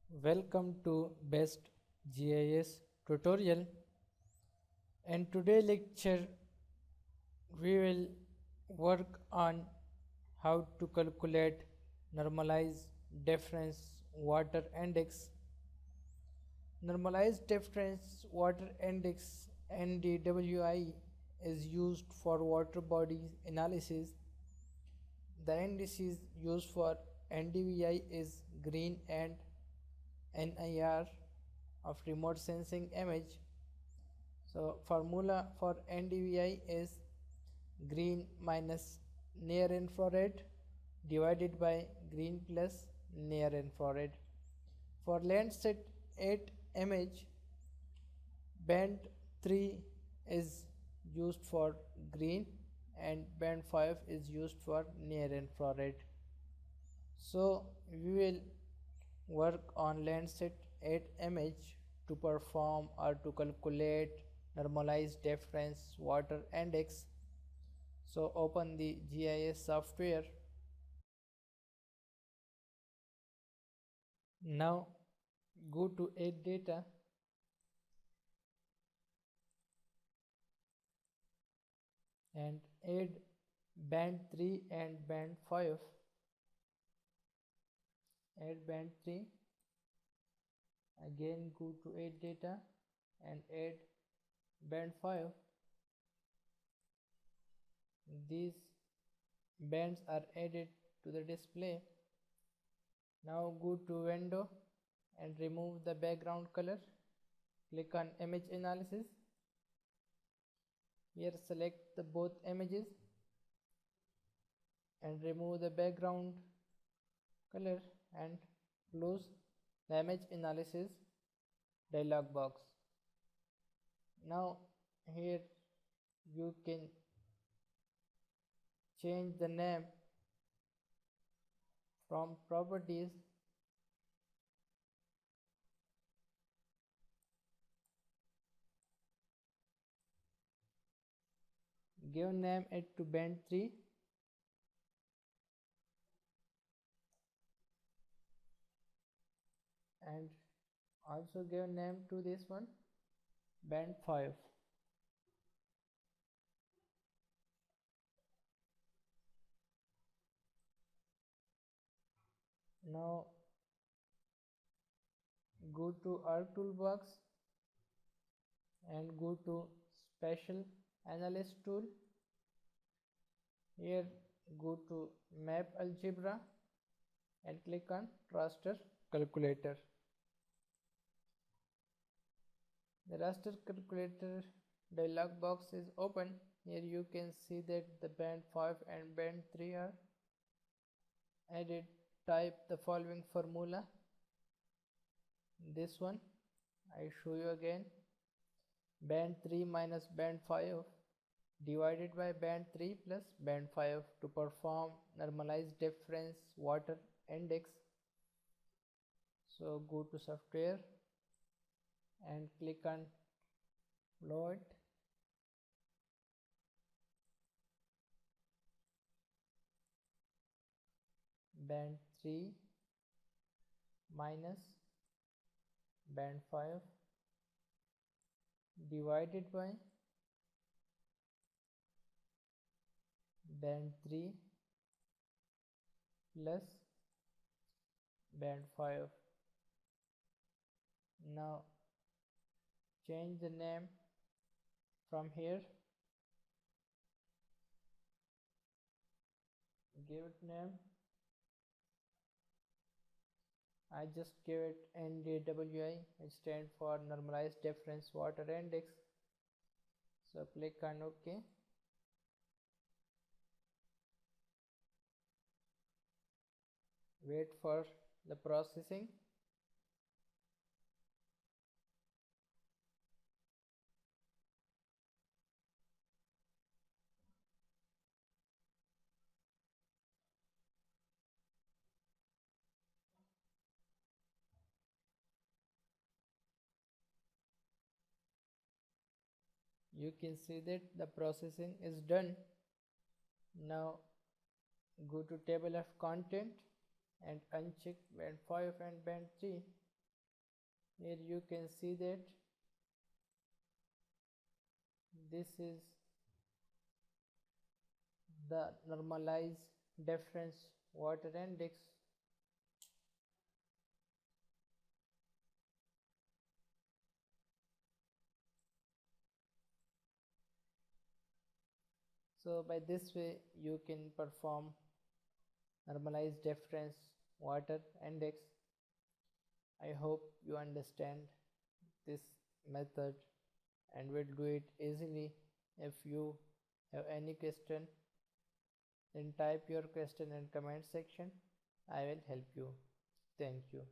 Welcome to Best GIS tutorial. In today lecture we will work on how to calculate normalized difference water index. Normalized difference water index NDWI is used for water body analysis. The indices used for NDVI is green and NIR of remote sensing image. So formula for NDVI is green minus near infrared divided by green plus near infrared. For Landsat 8 image, band 3 is used for green and band 5 is used for near infrared. So we will work on Landsat 8 image to perform or to calculate normalized difference water index. So open the GIS software. Now go to add data and add band 3 and band 5. Add band 3, again go to add data and add band 5. These bands are added to the display. Now go to window and remove the background color. Click on image analysis. Here select the both images and remove the background color and close the image analysis dialog box. Now here you can change the name from properties give name it to band 3 and also give name to this one band 5. Now go to our toolbox and go to special analyst tool. Here go to map algebra and click on raster calculator. The raster calculator dialog box is open. Here you can see that the band 5 and band 3 are added. Type the following formula. This one I show you again. Band 3 minus band 5 divided by band 3 plus band 5 to perform normalized difference water index. So go to software and click on plot. Band 3 minus band 5 divided by band 3 plus band 5. Now change the name from here. Give it name. I just give it NDWI, which stands for normalized difference water index. So click on OK. Wait for the processing. You can see that the processing is done. Now go to table of content and uncheck band 5 and band 3. Here you can see that this is the normalized difference water index. So by this way you can perform normalized difference water index. I hope you understand this method and will do it easily. If you have any question, then type your question in comment section. I will help you. Thank you.